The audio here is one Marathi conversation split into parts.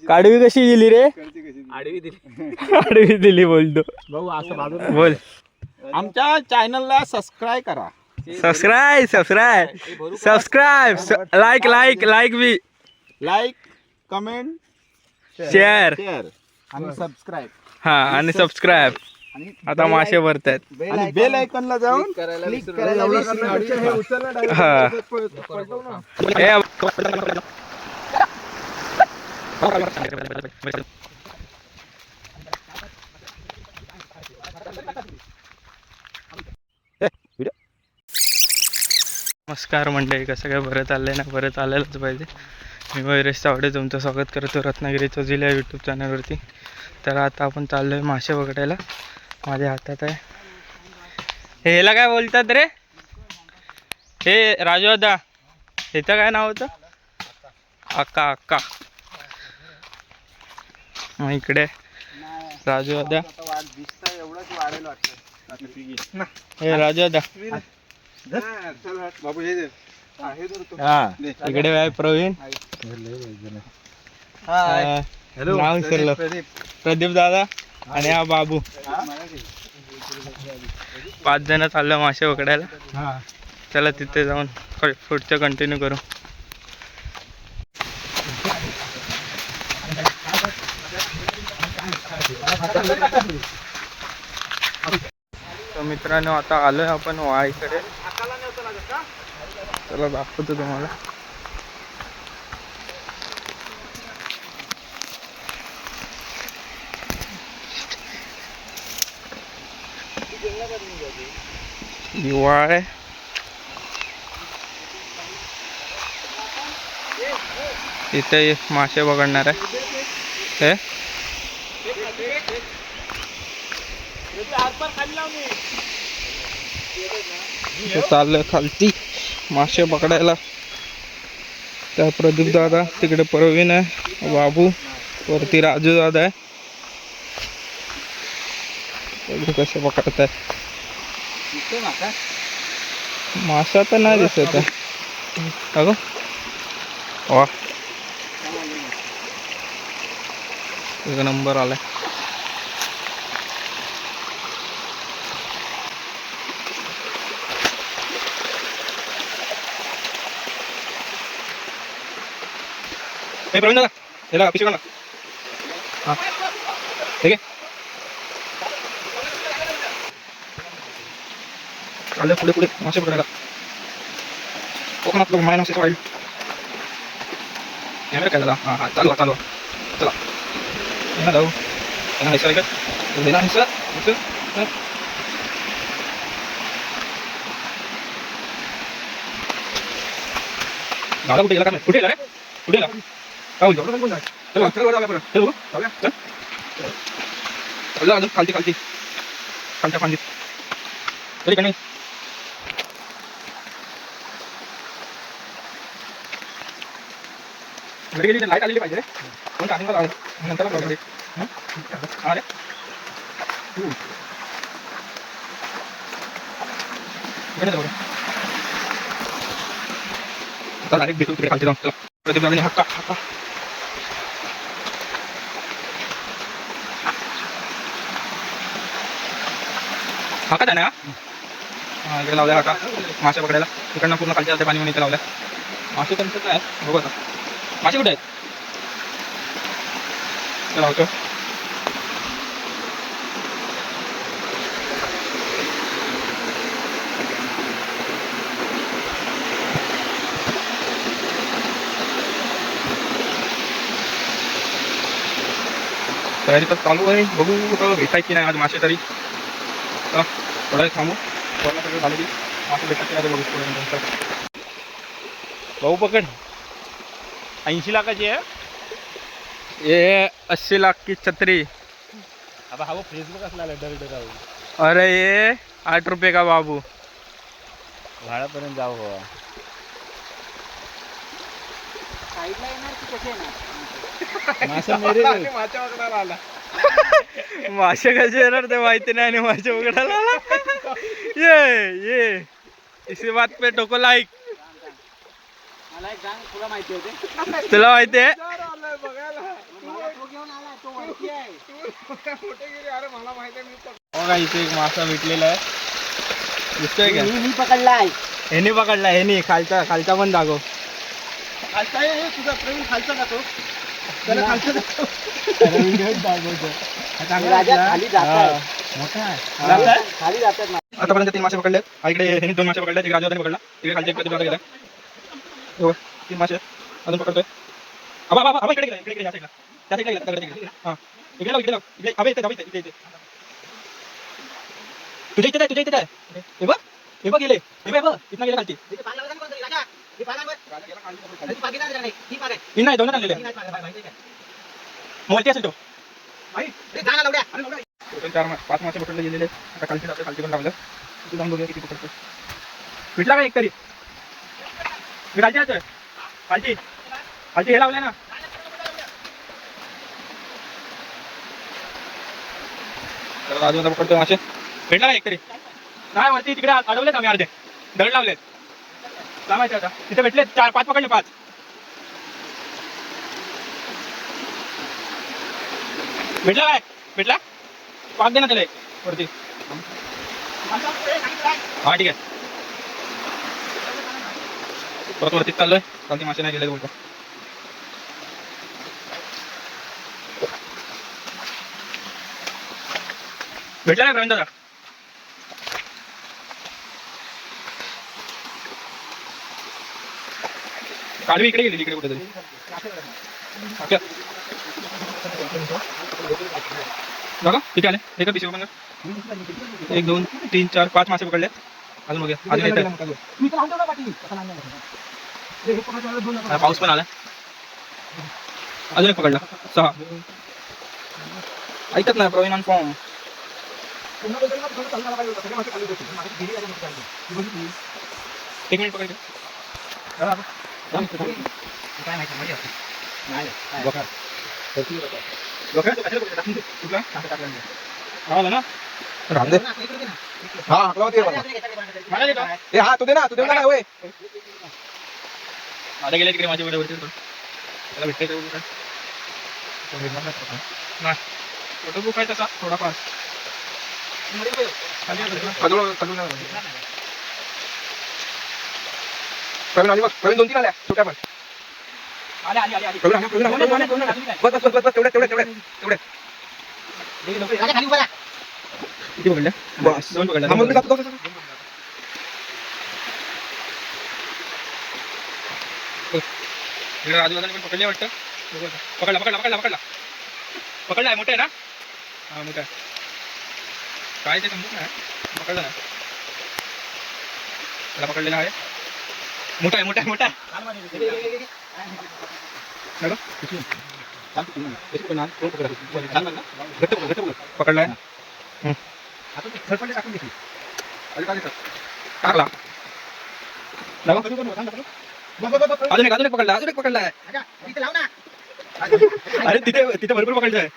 काढवी कशी दिली रे? आडवी दिली. आडवी दिली बोलतो भाऊ असं बाजूला बोल. आमच्या चॅनलला सबस्क्राईब करा. Subscribe like be like comment share आणि सबस्क्राईब. हा आणि सबस्क्राईब. आता मासे भरतायत. आणि बेल आयकॉनला जाऊन क्लिक करायला विसरू हा. नमस्कार मंडळी, कसं काय बरं चाललंय ना? बरं चालायलाच पाहिजे. मी वैरेश तावडे तुमचं स्वागत करतो रत्नागिरीचं जिल्हा यूट्यूब चॅनलवरती. तर आता आपण चाललो आहे मासे पकडायला. माझ्या हातात आहे ह्याला काय बोलतात रे? हे राजू दादा, ह्याचं काय नाव होतं? अक्का. मग इकडे राजू दादा. हे राजू दादा. बाबू हे इकडे आहे प्रवीण. नाव विसरलो. प्रदीप दादा आणि हा बाबू. 5 जण चाललो मासे पकडायला. चला तिथे जाऊन पुढचं कंटिन्यू करू. तर मित्रांनो, आता आलोय आपण वाईकडे. चला दाखवतो तुम्हाला. वाळ आहे. इथे मासे पकडणार आहे. हे चाललंय खालती मासे पकडायला. त्या प्रदीप दादा, तिकडे प्रवीण आहे, बाबू, वरती राजू दादा आहे. कसे पकडताय मासा? तर नाही दिसत आहे. अगो वा, एक नंबर आलाय. प्रवीण दादा, याला पिशवी काढ ना. हा ठीक आहे. चालले पुढे मासे पकडायला. कोकणात लोक माय मासे वाईल्ड. कॅमेरा काय झाला? हा चालवा चला. यांना जाऊ, यांना हिस्सा इकडे देणार. हिस्सा गाडा कुठे गेला काय? कुठे गेला रे? कुठे गेला? काय बोलतो? चल खालती खालच्या पांडीत तरी का नाही. घरी लाईट आलेली पाहिजे रे. पण टायमिंगला लावलं नंतर प्रॉब्लेम. अरे डायरेक्ट भेटू तिकडे खालती जाऊन. चला प्रदीप दादाने हक्का आहे ना. हा इकडे लावल्या हाका मासे पकडायला. तिकडनं पूर्ण खालच्या जाते पाणी इथे लावल्या. मासे त्यांचं काय बघू आता. मासे कुठे आहेत? लावतो. तयारी तर चालू आहे. बघू भेटाय की नाही आज मासे. तरी थोडा थांबू. सगळं झालं की मासे भेटत की नाही बघू. भाऊ पकड. 80 लाखाची आहे. ये 80 लाख की छतरी. आता हा फेसबुक असला डर. अरे ये 8 रुपये का बाबू. भाड्यापर्यंत जाऊ हो. मासे कसे येणार ते माहिती नाही आणि मासे पकडायला आला. ये इसी बात पे टोको लाईक. तुला माहिती आहे? बघा इथे एक मासा भेटलेला आहे, दिसतोय का? मी पकडलाय. ह्याने पकडला, ह्याने खालचा खालचा पण दाखव. खालचा आहे तुझा प्रवीण, खालचा का तो? त्याला खालचा दाखव. खाली जाताय. मोठा आहे. खाली जातात ना. आतापर्यंत 3 मासे पकडले. इकडे ह्याने 2 मासे पकडले, तिकडे राजवाने पकडला, तिकडे खालच्या एक प्रतिभा गेला. हो 3 मासे अजून पकडतोय. आबा आबा आबा इकडे गेला, इकडे या साईडला, त्या साईडला गेला, तिकडे गेला. हा इकडे लाव, इकडे लाव, इकडे आबा इथे इथे इथे तुझ्या इथे आहे, तुझ्या इथे आहे. हे बघ गेले, हे बघ इथनं गेले खालती. तीन नाही, 2 आणलेले. मोलती असेल तो. टोटल 5 मासे पकडले गेलेले. आता खालती जातो, खालती पण लावलं. तिथे जाऊन बघूया किती पकडतो. भेटला का एक तरी? मी खालती जातोय, खालती खालती हे लावलंय ना. राजू आता पकडतोय मासे. भेटला का एक तरी? नाही, वरती तिकडे अडवलेत आम्ही, अर्धे दगड लावलेत. काय माहिती आता, तिथे भेटले 4-5 पकडले, 5. भेटला काय? भेटला? पाच दे ना त्याला वरती. हा ठीक आहे, परत वरतीच चाललोय, चालती मासे नाही गेले बोलतो. भेटला ना प्रवीण दादा? काढवी इकडे गेली, इकडे कुठेतरी. बघा किती आले, एका पिशवी पण 1 2 3 4 5 मासे पकडले. अजून बघूया, अजून येत आहे. पाऊस पण आला, अजून एक पकडला, 6. ऐकत नाही प्रवीण ऑन फॉर्म. एक मिनिट पकडले. रामदेव हा हकला ते मला. ए हा तू दे ना काय होय. आता गेले तिकडे माझ्या वरती, त्याला भेटते नाही. फोटो बुक आहे तसा थोडाफार. प्रवीण 2-3 आल्या छोट्या पण. किती पकडल्या? बस 2 पकडल्या. राजवादाने पण पकडले वाटतं. पकडला पकडला पकडला पकडला पकडला आहे, मोठा आहे ना? हा मोठा आहे. काय ते समजत नाही, पकडला नाही. त्याला पकडलेला आहे, मोठा आहे मोठा आहे मोठा आहे. पकडलाय टाकला. अजून एक पकडला, अजून एक पकडलाय. अरे तिथे तिथे भरपूर पकडलं आहे.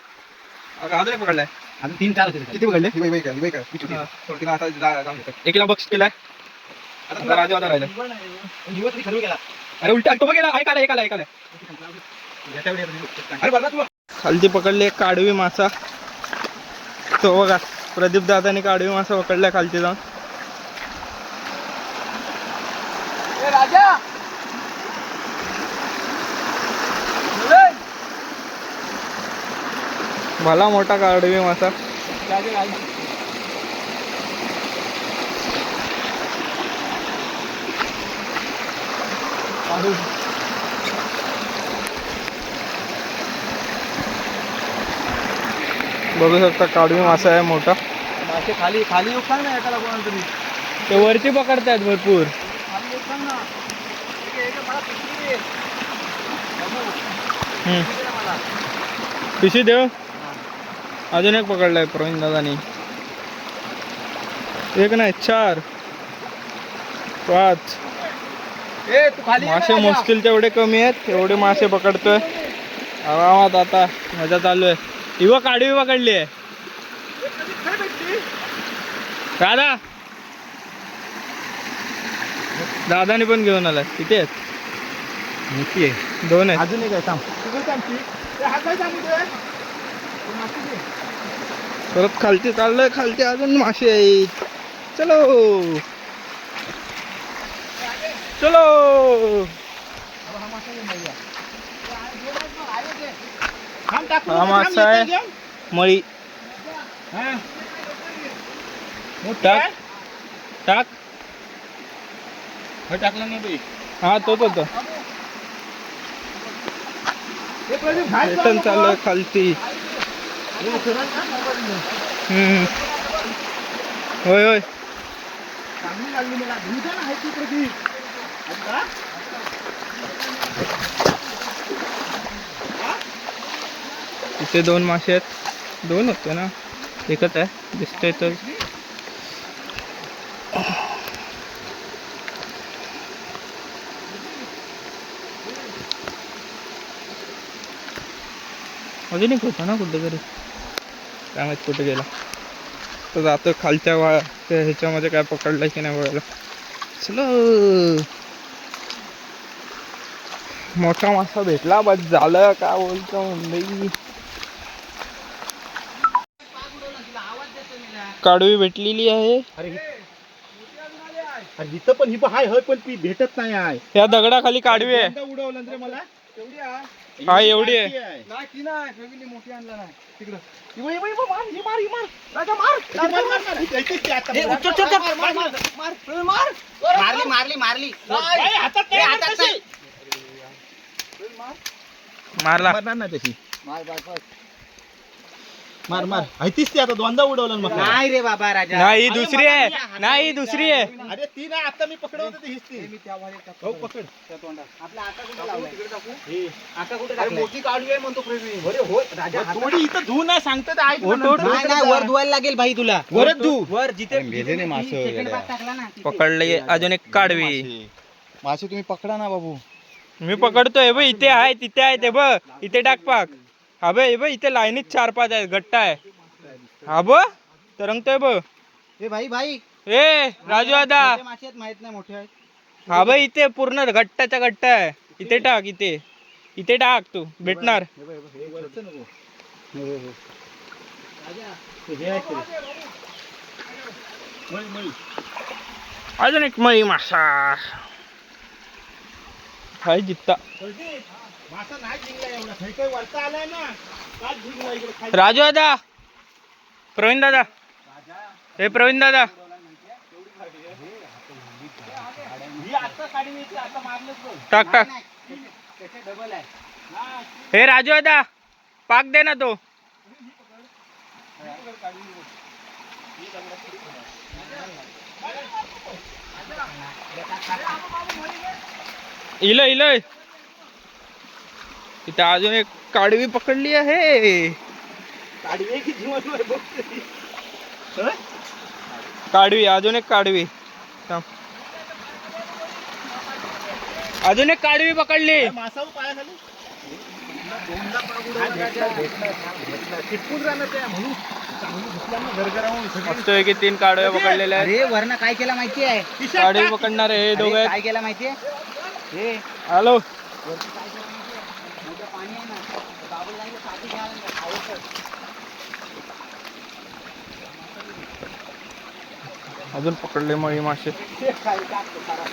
अजून एक पकडलाय. अजून 3-4 होते. किती पकडले? एकीला बक्स केलाय. राजू आता राहिला. अरे उलटा तो गेला, ऐकायला ऐकायला ऐकायला. खालती पकडले काढवी मासा. तो बघा प्रदीप दादाने काढवी मासा पकडलाय खालती जाऊन. राजा भला मोठा काढवी मासा. बघू शकता काढवी मासा आहे मोठा. मासे खाली खाली येऊ सांग ना एकाला कोणाला तरी. ते वरती पकडतायत भरपूर. खाली येऊ सांग ना. मला पिशवी दे. मला पिशवी देऊ. अजून एक पकडलाय प्रवीण दादानी. एक नाही 4 5 ए तू खाली मासे मोजतील तेवढे कमी आहेत, एवढे मासे पकडतोय आरामात. आता मजा चालू आहे. इव काढवी पकडली आहे दादा. दादानी पण घेऊन आलाय. किती आहेत? मोठी आहे. 2 आहेत. अजून एक आहे थांब. परत खालती चाललोय, खालती अजून मासे आहेत. चलो चलो. हा मासा आहे मळी. टाक टाक. टाकलं नाही बाई. हा तोच होता. रिटर्न चाललोय खालती. होय होय. चांगली लागली मला. धुऊ दे ना हाय ती प्रदीप. आता इथे 2 मासे आहेत. 2 होते ना, एकच आहे दिसतोय तर. अजून एक होता ना कुठेतरी, काय माहित कुठे गेला. तर जातो खालच्या ह्याच्यामध्ये काय पकडलं की नाही बघायला. चलो. मोठा मासा भेटला, बस झालं. काय बोलतो मुंबई. काडवी भेटलेली आहे. अरे इथं पण ही हाय होय, पण ती भेटत नाही आहे. या दगडाखाली काडवी आहे. दोनदा उडवलं रे मला. एवढी आहे. हा एवढी आहे. नाही ती नाही, वेगळी मोठी आणला नाही तिकडं. मार राजा मार. मारली हातात नाही. मारला. मारणार नाही तशी. मार ऐतीस ती आता दोनदा उडवलं मग. नाही रे बाबा राजा. नाही दुसरी आहे. नाही दुसरी आहे. अरे ती नाही, आता मी पकडत होते ती हिसती. हो पकड. आपला आता कुठे लावलाय? हे. आता कुठे अरे टाकलाय? मोठी काढवी आहे म्हणतो प्रवीण. अरे हो राजा, थोडी इथं धुवून नाही सांगतात. नाही नाही, वर धुवायला लागेल भाई तुला. वरच धुवू. वर जिथे मेलेले मासे सेकंड वगैरे. भाग टाकला ना तिथे. पकडले अजून एक काडवी. मासे तुम्ही पकडा ना बाबू. मी पकडतोय बघ. इथे आहे, तिथे आहे ते बघ. इथे टाक पाक. हा बघ इथे लाईनीत 4-5 आहेत. गट्टा आहे हा बघ. तरंगतोय बघ. ए भाई ए राजू दादा, छोटे मासे आहेत, माहित नाही मोठे आहेत. हा बघ इथे पूर्ण गट्टाच्या गट्टा आहे. इथे टाक. इथे टाक. तू भेटणार. अजून एक मळी मासा. हाय जित्ता. मासा नाही जिंकला एवढा. काही वरता आलाय ना. काय जिंकला इकडे खाली. राजू दादा, प्रवीण दादा, हे प्रवीण दादा. ही आता काढी येते, आता मारलंच बघ. टाक टाक. त्याचे डबल आहे. हे राजू दादा, पाक दे ना तो. इलय इथं अजून एक काडवी पकडली आहे. काढी आहे की जीवन आहे बघ तरी. हं? काडवी, अजून एक काडवी. थांब. अजून एक काडवी पकडली. काय मासा पायाखाली. चिटकून राहणार त्या म्हणून चांगली घुसल्यानं गरगरावून सगळी बघतोय की 3 काडव्या पकडलेल्या आहेत. अरे वरनं काय केला माहिती आहे? खिशात काडवी टाक. पकडणार आहे हे अरे, दोघं. काय केला माहितीये? हे हॅलो. वरती काय केला माहितीये? मोठं पाणी आहे ना, बाबूल नाही साठी घ्यायला खायचं. अजून पकडले मळी मासे. खाली टाकतो सारा.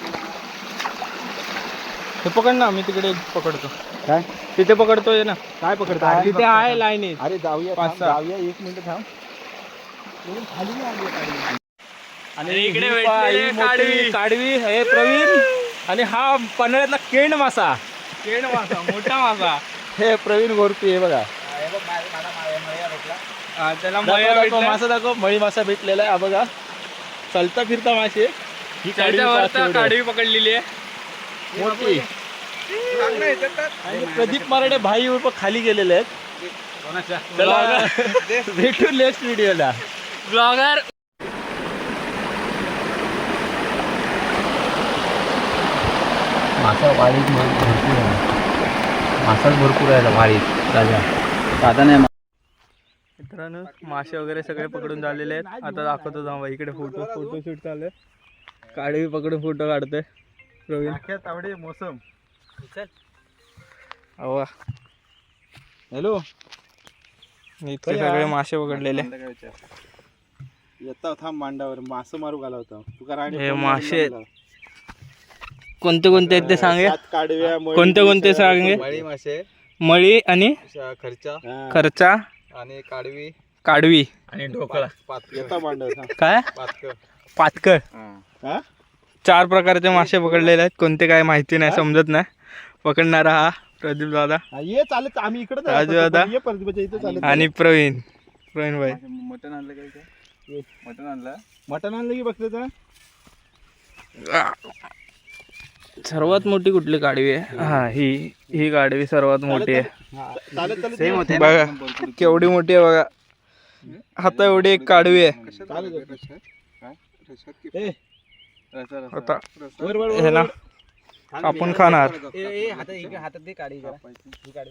हे पकड ना, मी तिकडे पकडतो. काय तिथे पकडतोय ना. काय पकडता तिथे आहे लाईनीत. अरे जाऊया 5-6. जाऊया 1 मिनिट थांब. खाली नाही आणली काढी. आणि इकडे ही भेटलेली मोठी काढवी हे प्रवीण. आणि हा पन्हाळ्यातला केंड मासा. केड मासा, मोठा मासा. हे प्रवीण गोरपी हे बघा. हा, त्याला दाखव, मळ्या दाखव, भेटल्या. मासा दाखव. मळी मासा भेटलेला आहे हा बघा. चालता फिरता मासे. ही काढवी त्याच्यावर पाच एवढी आहे. काडवी पकडलेली आहे. मोठी. आणि प्रदीप मराठे भाई उर्फ खाली गेलेले आहेत. चला भेटू नेक्स्ट व्हिडिओला. ब्लॉगर. मासा वाढीत भरपूर आहे. मासाच भरपूर आहे वाढीत राजा. साधा नाही. मित्रांनो मासे वगैरे सगळे पकडून झालेले आहेत. आता दाखवतो जाऊ. इकडे फोटोशूट चालू आहे. काडवी पकडून फोटो काढतोय प्रवीण. अख्ख्या तावडे मोसम. अवा. हॅलो इतके सगळे मासे पकडलेले. येता थांब मांडावर मासं मारू घाला होता तुका राणी हे फोन मासे मारून कोणते कोणते आहेत ते लावला. सांगे. 7 काडव्या मळी, कोणते कोणते मिसळ, सांगे. मळी मासे, मळी आणि खर्चा हा. खर्चा, आणि काडवी काडवी आणि ढोकळा. येता मांडावर थांब. काय पातळ. पातकळ. हा 4 प्रकारचे मासे पकडलेले आहेत. कोणते काय माहिती नाही, समजत नाही. पकडणारा हा प्रदीप दादा हा, ये चालत आम्ही इकडे राजू दादा. ये परदीपाच्या इथे चालत आणि प्रवीण भाई. मटण आणलं काय? मटण आणलं. मटण आणलं की बघते तर सर्वात मोठी कुठली काडवी आहे? हा ही काडवी सर्वात मोठी आहे. चालत चालत सेम होते बघा केवढी मोठी आहे बघा. आता एवढी एक काडवी आहे. ए, आता वर वर हे ना आपण खाणार. हातात दे काढी जरा. ही काढी.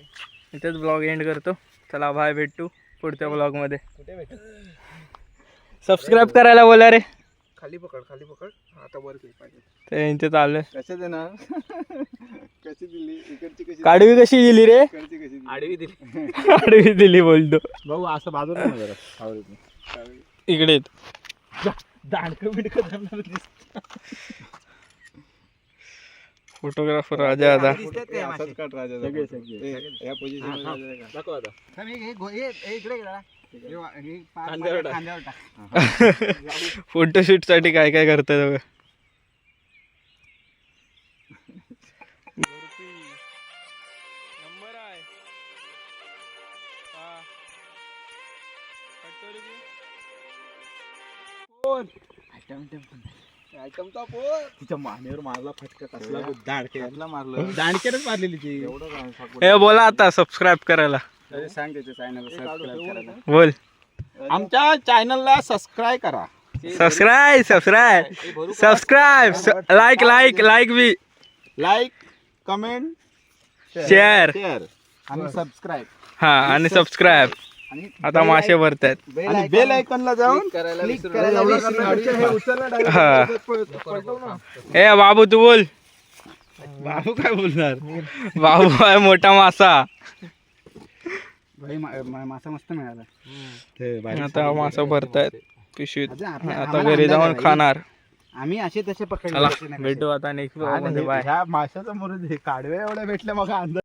इथेच ब्लॉग एंड करतो. चला बाय, भेटू पुढच्या ब्लॉग मध्ये. सबस्क्राईब करायला बोला रे. खाली पकड आता वर काही पाहिजे ते यांचे चालू आहे. कशा देणार कशी दिली इकडची कशी काडवी कशी दिली रे? इकडची कशी आडवी दिली. काडवी दिली बोलतो. भाऊ असं बाजूला नाही जरा आवडत इकडे येत. दांडकं बिडकं धरणार दिसतं. फोटोग्राफर राजा आता. दिसतात काय मासे? असंच काढ राजा सगळे. या पोझिशन दाखव आता. थांब, हे इकडे ये जरा. हे खांद्यावर टाक. खांद्यावर टाक. फोटोशूट साठी काय काय करतात बघा. आयटमचा पोर तिच्या मानेवर मारला फटका कसला दांडक्याला मारलं दांडक्याच मारलेली ती हे बोला आता सबस्क्राईब करायला. सांग त्याच्या चॅनलला सबस्क्राईब करायला. बोल. आमच्या चॅनलला सबस्क्राईब करा subscribe like be like comment share. आणि सबस्क्राईब हा आणि सबस्क्राईब. आणि आता मासे भरतायत. आणि बेल आयकॉनला जाऊन करायला क्लिक विसरू करायला एवढं विसरू करणार नका. हे उचललं direct हा. पळतो ना. ए बाबू तू बोल. बाबू काय बोलणार बाबू आहे मोठा मासा. भाई मासा मस्त मिळाला. आता मासा भरतायत पिशवीत. आता आता घरी जाऊन खाणार. आम्ही असे तसे चला पकडले. भेटू आता नेक्स्ट ब्लॉग मध्ये. बाय. ह्या माशाचा मुरुद काढव्या एवढ्या भेटल्या मग अंदाज